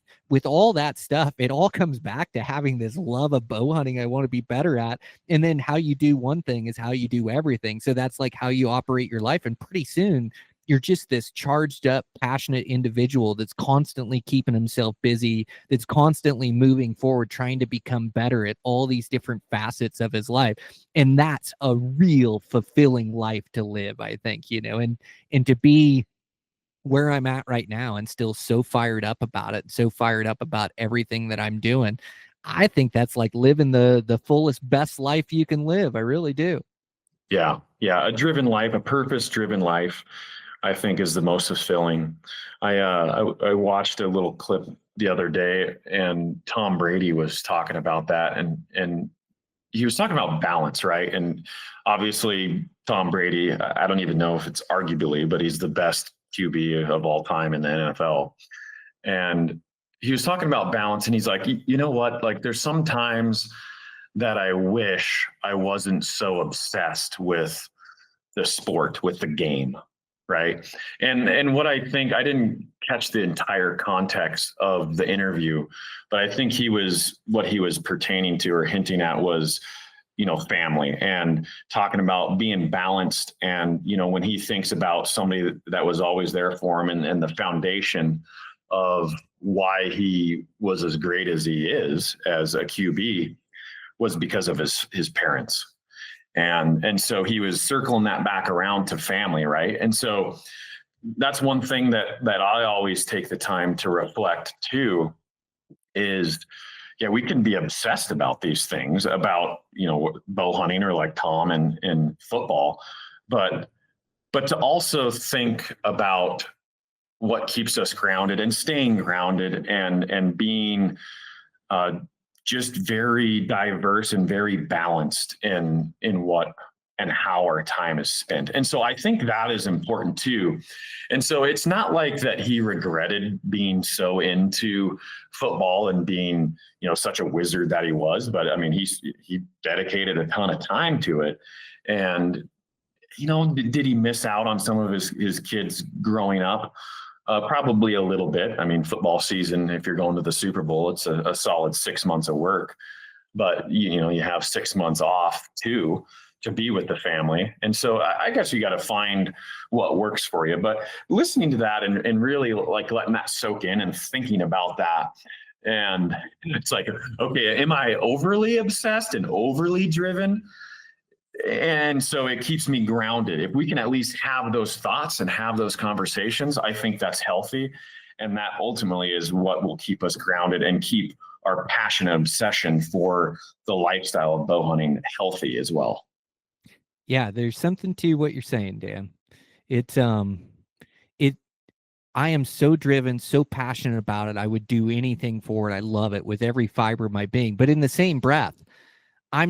all that stuff. It all comes back to having this love of bow hunting I want to be better at. And then how you do one thing is how you do everything. So that's like how you operate your life. And pretty soon, you're just this charged up, passionate individual that's constantly keeping himself busy, that's constantly moving forward, trying to become better at all these different facets of his life. And that's a real fulfilling life to live, I think, you know, and to be where I'm at right now and still so fired up about it, so fired up about everything that I'm doing. I think that's like living the fullest, best life you can live. I really do. Yeah. Yeah. A driven life, a purpose-driven life, I think, is the most fulfilling. I watched a little clip the other day, and Tom Brady was talking about that, and he was talking about balance, right? And obviously, Tom Brady, I don't even know if it's arguably, but he's the best QB of all time in the NFL. And he was talking about balance, and he's like, you know what? Like, there's some times that I wish I wasn't so obsessed with the sport, with the game. Right. And what I think, I didn't catch the entire context of the interview, but I think what he was pertaining to or hinting at was, you know, family, and talking about being balanced. And, you know, when he thinks about somebody that was always there for him, and the foundation of why he was as great as he is as a QB was because of his parents. And so he was circling that back around to family, right? And so that's one thing that I always take the time to reflect too, is, yeah, we can be obsessed about these things, about, you know, bow hunting, or like Tom in football, but to also think about what keeps us grounded and staying grounded, and being just very diverse and very balanced in what and how our time is spent. And so I think that is important too. And so it's not like that he regretted being so into football and being, such a wizard that he was, but I mean, he dedicated a ton of time to it. And, did he miss out on some of his kids growing up? Probably a little bit. I mean, football season, if you're going to the Super Bowl, it's a solid 6 months of work, but you have 6 months off too, to be with the family. And so I guess you got to find what works for you. But listening to that and really like letting that soak in and thinking about that. And it's like, okay, am I overly obsessed and overly driven? And so it keeps me grounded. If we can at least have those thoughts and have those conversations, I think that's healthy. And that ultimately is what will keep us grounded and keep our passion and obsession for the lifestyle of bow hunting healthy as well. Yeah, there's something to what you're saying, Dan. I am so driven, so passionate about it. I would do anything for it. I love it with every fiber of my being. But in the same breath, I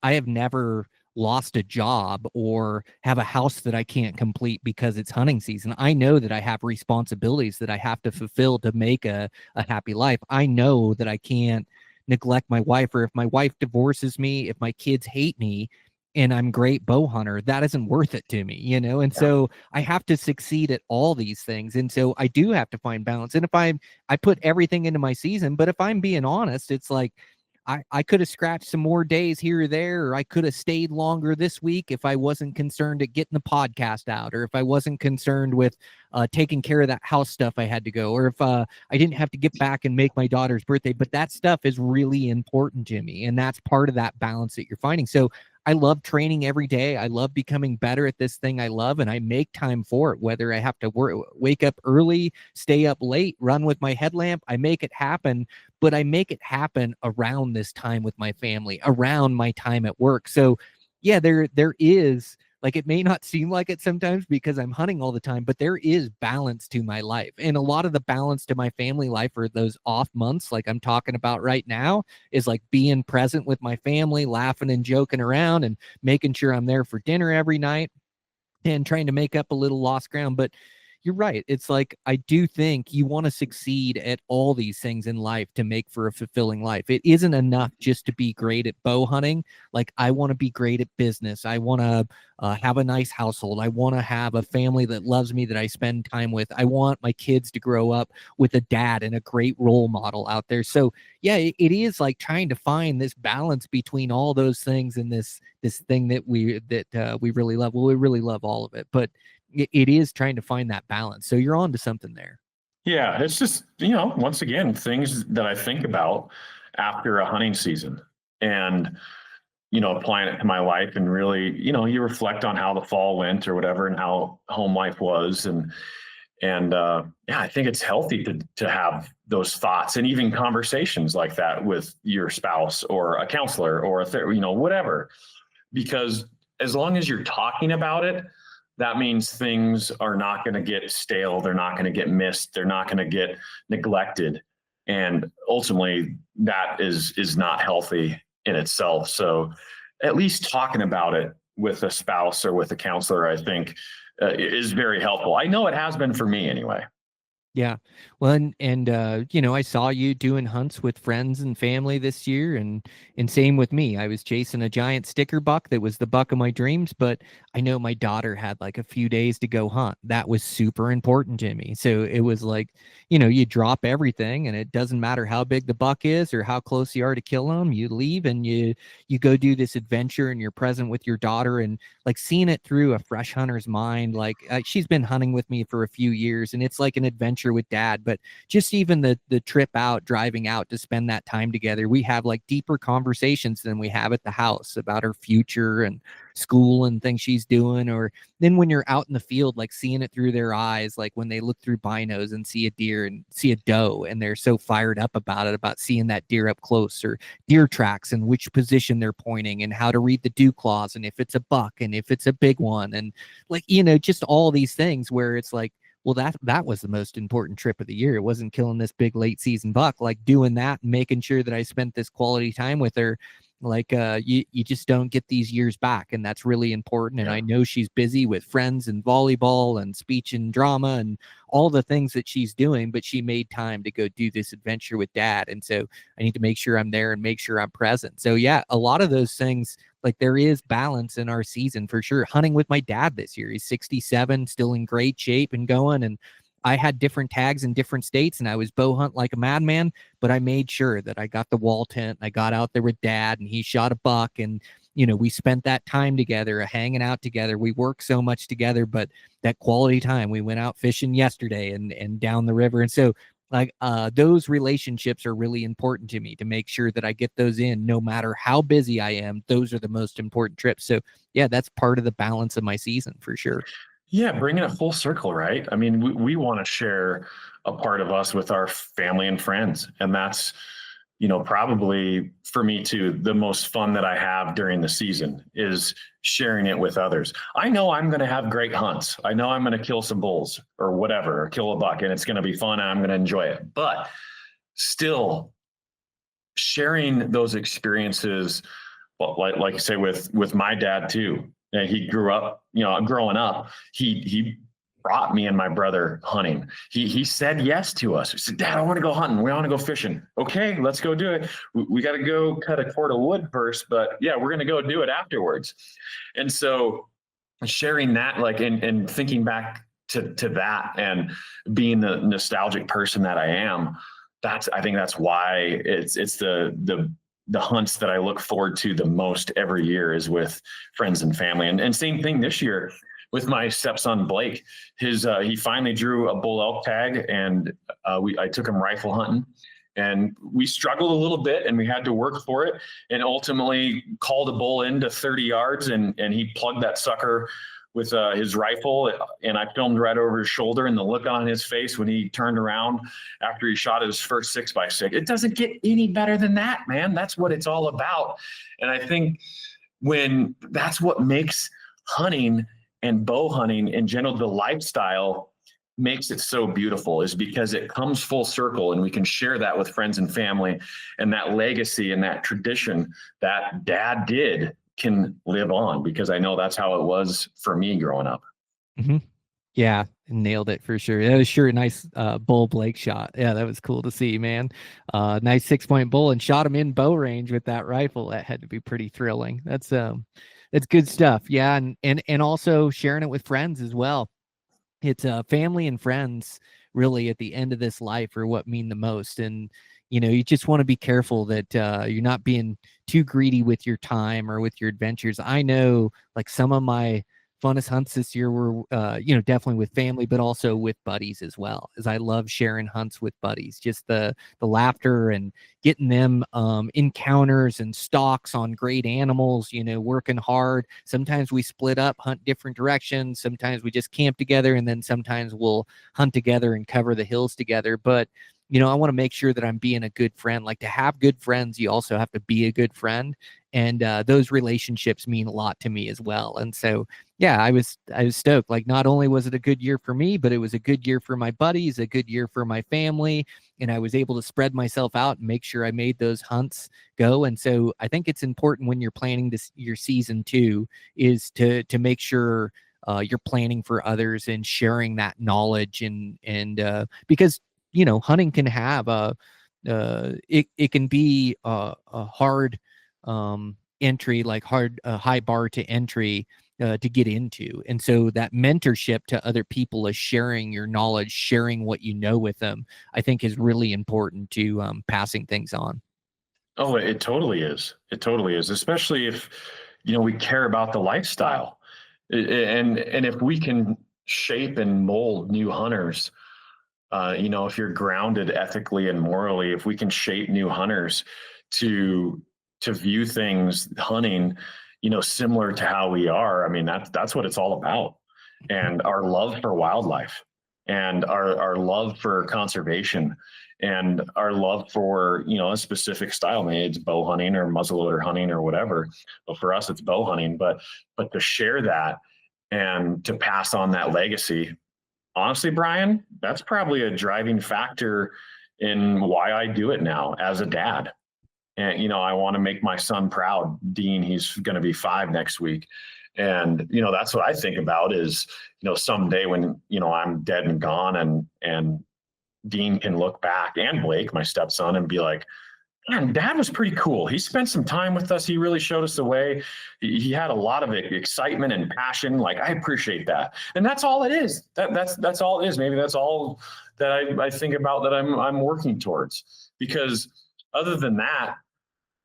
have never lost a job or have a house that I can't complete because it's hunting season. I know that I have responsibilities that I have to fulfill to make a happy life. I know that I can't neglect my wife, or if my wife divorces me, if my kids hate me and I'm great bow hunter, that isn't worth it to me, And so I have to succeed at all these things. And so I do have to find balance. And if I put everything into my season, but if I'm being honest, it's like, I could have scratched some more days here or there, or I could have stayed longer this week if I wasn't concerned at getting the podcast out, or if I wasn't concerned with taking care of that house stuff I had to go, or if I didn't have to get back and make my daughter's birthday. But that stuff is really important to me, and that's part of that balance that you're finding. So I love training every day. I love becoming better at this thing I love, and I make time for it, whether I have to wake up early, stay up late, run with my headlamp. I make it happen, but I make it happen around this time with my family, around my time at work. So yeah, there is, like, it may not seem like it sometimes because I'm hunting all the time, but there is balance to my life. And a lot of the balance to my family life are those off months, like I'm talking about right now, is like being present with my family, laughing and joking around and making sure I'm there for dinner every night and trying to make up a little lost ground. But you're right. It's like, I do think you want to succeed at all these things in life to make for a fulfilling life. It isn't enough just to be great at bow hunting. Like, I want to be great at business. I want to have a nice household. I want to have a family that loves me, that I spend time with. I want my kids to grow up with a dad and a great role model out there. So yeah, it is like trying to find this balance between all those things and this thing that we really love. Well, we really love all of it, but it is trying to find that balance. So you're on to something there. Yeah, it's just, once again, things that I think about after a hunting season and, applying it to my life, and really, you reflect on how the fall went or whatever and how home life was. And yeah, I think it's healthy to have those thoughts and even conversations like that with your spouse or a counselor or whatever, because as long as you're talking about it, that means things are not going to get stale. They're not going to get missed. They're not going to get neglected. And ultimately, that is not healthy in itself. So at least talking about it with a spouse or with a counselor, I think, is very helpful. I know it has been for me anyway. Yeah. Well, and I saw you doing hunts with friends and family this year, and same with me. I was chasing a giant sticker buck that was the buck of my dreams, but I know my daughter had like a few days to go hunt. That was super important to me. So it was like, you drop everything, and it doesn't matter how big the buck is or how close you are to kill him. You leave and you go do this adventure, and you're present with your daughter, and like seeing it through a fresh hunter's mind. Like, she's been hunting with me for a few years, and it's like an adventure with dad. But just even the trip out, driving out to spend that time together, we have like deeper conversations than we have at the house about her future and school and things she's doing. Or then when you're out in the field, like seeing it through their eyes, like when they look through binos and see a deer and see a doe, and they're so fired up about it, about seeing that deer up close, or deer tracks and which position they're pointing and how to read the dew claws, and if it's a buck and if it's a big one, and like, just all these things where it's like, well, that was the most important trip of the year. It wasn't killing this big late season buck, like doing that and making sure that I spent this quality time with her. Like you just don't get these years back, and that's really important. And I know she's busy with friends and volleyball and speech and drama and all the things that she's doing, but she made time to go do this adventure with Dad. And so I need to make sure I'm there and make sure I'm present. So yeah, a lot of those things, like there is balance in our season for sure. Hunting with my dad this year, he's 67, still in great shape and going. And I had different tags in different states, and I was bow hunt like a madman, but I made sure that I got the wall tent. I got out there with Dad, and he shot a buck, and we spent that time together, hanging out together. We worked so much together, but that quality time. We went out fishing yesterday and down the river, and so like those relationships are really important to me, to make sure that I get those in, no matter how busy I am. Those are the most important trips. So yeah, that's part of the balance of my season for sure. Yeah, bringing it full circle, right? I mean, we want to share a part of us with our family and friends. And that's, probably for me too, the most fun that I have during the season is sharing it with others. I know I'm going to have great hunts. I know I'm going to kill some bulls or whatever, or kill a buck, and it's going to be fun and I'm going to enjoy it. But still sharing those experiences, well, like you say, with my dad too. And he grew up, growing up, he brought me and my brother hunting. He said yes to us. He said, Dad, I want to go hunting. We want to go fishing. Okay, let's go do it. We got to go cut a cord of wood first, but yeah, we're going to go do it afterwards. And so sharing that, like, and thinking back to that and being the nostalgic person that I am, I think that's why it's the hunts that I look forward to the most every year is with friends and family. And same thing this year with my stepson, Blake. He finally drew a bull elk tag, and I took him rifle hunting, and we struggled a little bit and we had to work for it, and ultimately called a bull into 30 yards, and he plugged that sucker with his rifle, and I filmed right over his shoulder, and the look on his face when he turned around after he shot his first 6x6. It doesn't get any better than that, man. That's what it's all about. And I think that's what makes hunting and bow hunting in general, the lifestyle, makes it so beautiful, is because it comes full circle, and we can share that with friends and family, and that legacy and that tradition that Dad did can live on, because I know that's how it was for me growing up. Mm-hmm. Yeah, nailed it for sure. That was sure a nice bull Blake shot. Yeah, that was cool to see, man. Nice 6-point bull, and shot him in bow range with that rifle. That had to be pretty thrilling. That's good stuff. Yeah, and also sharing it with friends as well. It's family and friends really at the end of this life are what mean the most. And you just want to be careful that you're not being too greedy with your time or with your adventures. I know, like, some of my funnest hunts this year were definitely with family, but also with buddies as well, as I love sharing hunts with buddies. Just the laughter and getting them encounters and stalks on great animals, working hard. Sometimes we split up, hunt different directions. Sometimes we just camp together, and then sometimes we'll hunt together and cover the hills together. But I want to make sure that I'm being a good friend. Like, to have good friends, you also have to be a good friend. And those relationships mean a lot to me as well. And so, yeah, I was stoked. Like, not only was it a good year for me, but it was a good year for my buddies, a good year for my family. And I was able to spread myself out and make sure I made those hunts go. And so I think it's important when you're planning your season too, is to make sure you're planning for others and sharing that knowledge. And because hunting can have it can be a hard entry, like high bar to entry to get into. And so that mentorship to other people, is sharing your knowledge, sharing what you know with them, I think is really important to passing things on. Oh, it totally is. It totally is, especially if, we care about the lifestyle. And if we can shape and mold new hunters, if you're grounded ethically and morally, if we can shape new hunters to view things hunting, similar to how we are, I mean, that's what it's all about. And our love for wildlife, and our love for conservation, and our love for, a specific style. Maybe it's bow hunting or muzzleloader hunting or whatever, but for us, it's bow hunting. But to share that and to pass on that legacy, honestly, Brian, that's probably a driving factor in why I do it now as a dad. And, I want to make my son proud. Dean, he's going to be 5 next week. And, that's what I think about is, someday when, I'm dead and gone and Dean can look back, and Blake, my stepson, and be like, man, Dad was pretty cool. He spent some time with us. He really showed us the way. He had a lot of excitement and passion. Like, I appreciate that. And that's all it is. That's all it is. Maybe that's all that I think about that I'm working towards. Because other than that,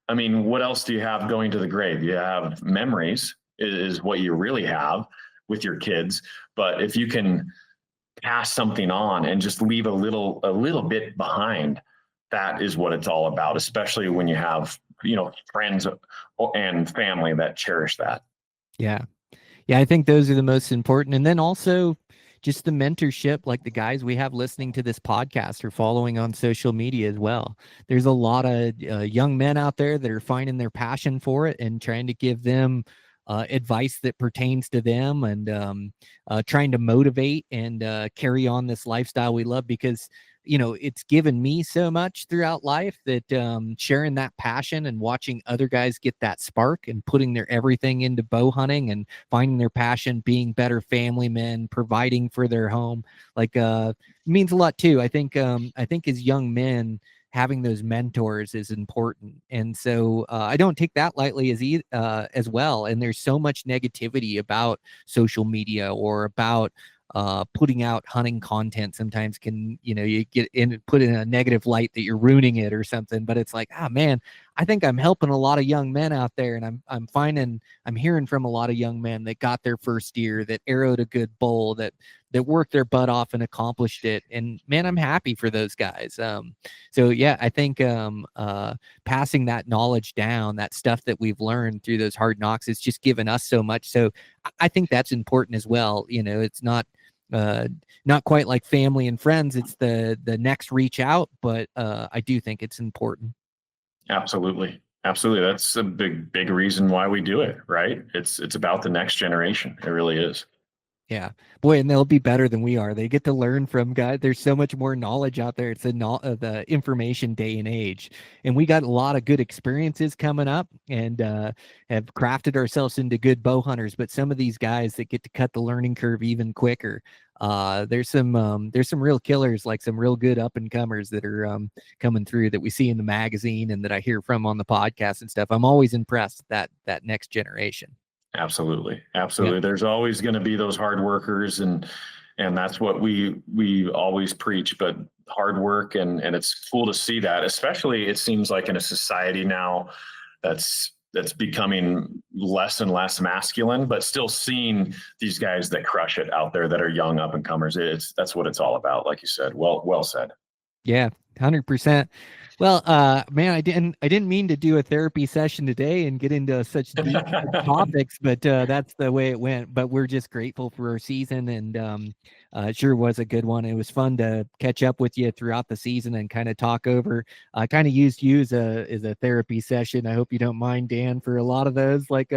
I mean, what else do you have going to the grave? You have memories is what you really have with your kids. But if you can pass something on and just leave a little bit behind, that is what it's all about, especially when you have, friends and family that cherish that. Yeah. Yeah. I think those are the most important. And then also just the mentorship, like the guys we have listening to this podcast or following on social media as well. There's a lot of young men out there that are finding their passion for it and trying to give them advice that pertains to them, and trying to motivate and carry on this lifestyle we love, because it's given me so much throughout life that sharing that passion and watching other guys get that spark and putting their everything into bow hunting and finding their passion, being better family men, providing for their home, like means a lot too. I think as young men, having those mentors is important. And so I don't take that lightly as well. And there's so much negativity about social media or about putting out hunting content. Sometimes can, you get in, put in a negative light that you're ruining it or something, but it's like, man, I think I'm helping a lot of young men out there. And I'm hearing from a lot of young men that got their first deer, that arrowed a good bull, that worked their butt off and accomplished it. And man, I'm happy for those guys. So yeah, I think passing that knowledge down, that stuff that we've learned through those hard knocks, has just given us so much. So I think that's important as well. It's not quite like family and friends. It's the next reach out, but I do think it's important. Absolutely. That's a big reason why we do it, right? It's about the next generation. It really is. Yeah, boy, and they'll be better than we are. They get to learn from guys. There's so much more knowledge out there. It's the information day and age, and we got a lot of good experiences coming up, and have crafted ourselves into good bow hunters. But some of these guys that get to cut the learning curve even quicker. There's some real killers, like some real good up and comers that are coming through that we see in the magazine and that I hear from on the podcast and stuff. I'm always impressed that next generation. Absolutely. Yep. There's always going to be those hard workers, and that's what we always preach, but hard work. And it's cool to see that, especially it seems like in a society now that's becoming less and less masculine, but still seeing these guys that crush it out there that are young up and comers. That's what it's all about. Like you said, well said. Yeah, 100%. Well, man, I didn't mean to do a therapy session today and get into such deep topics, but that's the way it went. But we're just grateful for our season, and it sure was a good one. It was fun to catch up with you throughout the season and kind of talk over. I kind of used you as a therapy session. I hope you don't mind, Dan, for a lot of those, like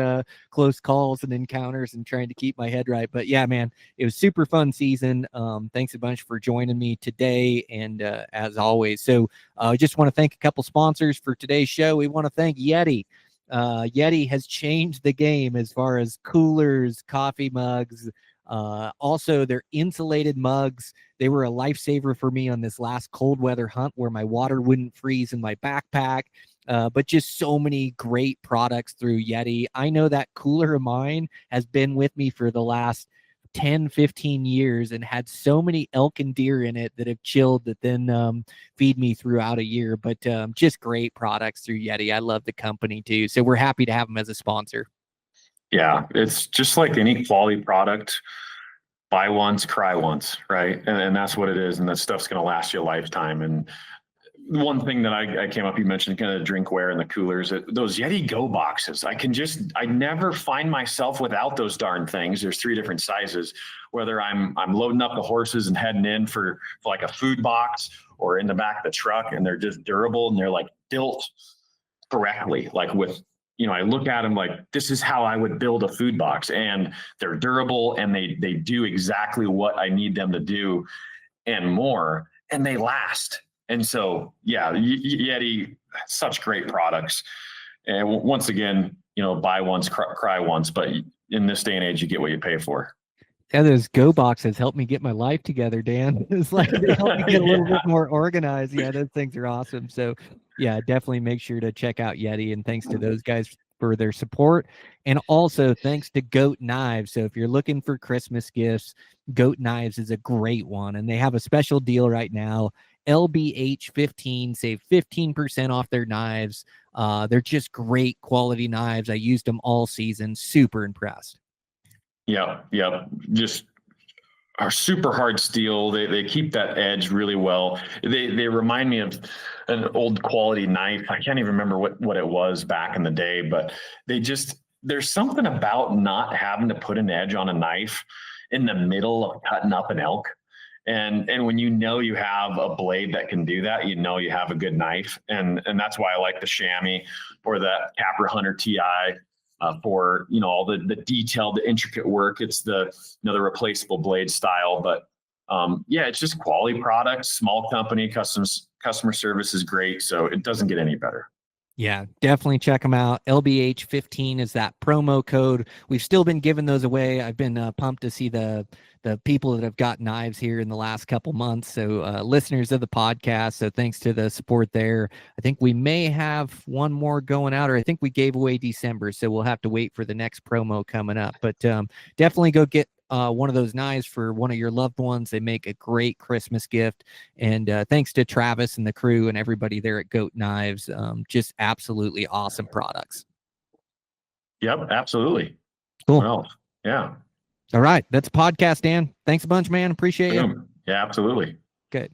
close calls and encounters and trying to keep my head right. But yeah, man, it was super fun season. Thanks a bunch for joining me today, and as always. So I just want to thank a couple sponsors for today's show. We want to thank Yeti. Yeti has changed the game as far as coolers, coffee mugs, also their insulated mugs. They were a lifesaver for me on this last cold weather hunt where my water wouldn't freeze in my backpack. But just so many great products through Yeti. I know that cooler of mine has been with me for the last 10, 15 years and had so many elk and deer in it that have chilled that then feed me throughout a year. But just great products through Yeti. I love the company too. So we're happy to have them as a sponsor. Yeah, it's just like any quality product. Buy once, cry once, right? And that's what it is. And that stuff's going to last you a lifetime. And one thing that I came up, you mentioned kind of drinkware and the coolers, those Yeti Go boxes. I never find myself without those darn things. There's 3 different sizes, whether I'm loading up the horses and heading in for like a food box or in the back of the truck, and they're just durable and they're like built correctly. Like with, I look at them like, this is how I would build a food box, and they're durable and they do exactly what I need them to do and more, and they last. And so, yeah, Yeti, such great products. And once again, buy once, cry once, but in this day and age, you get what you pay for. Yeah, those Go boxes helped me get my life together, Dan. It's like they helped me get a little bit more organized. Yeah, those things are awesome. So yeah, definitely make sure to check out Yeti, and thanks to those guys for their support. And also thanks to Goat Knives. So if you're looking for Christmas gifts, Goat Knives is a great one. And they have a special deal right now. LBH15, save 15% off their knives. They're just great quality knives. I used them all season. Super impressed. Yeah. Just are super hard steel. They keep that edge really well. They remind me of an old quality knife. I can't even remember what it was back in the day, but there's something about not having to put an edge on a knife in the middle of cutting up an elk. And when you have a blade that can do that, you have a good knife. And that's why I like the chamois or the Capra Hunter TI. For all the detailed, the intricate work. It's the the replaceable blade style, but it's just quality products, small company, customer service is great, so it doesn't get any better. Yeah, definitely check them out. LBH15 is that promo code. We've still been giving those away. I've been pumped to see the people that have got knives here in the last couple months. So listeners of the podcast, so thanks to the support there. I think we may have one more going out, or I think we gave away December, so we'll have to wait for the next promo coming up. But definitely go get one of those knives for one of your loved ones. They make a great Christmas gift. And thanks to Travis and the crew and everybody there at Goat Knives. Just absolutely awesome products. Yep, absolutely. Cool. Well, yeah. All right. That's a podcast, Dan. Thanks a bunch, man. Appreciate you. Yeah, absolutely. Good.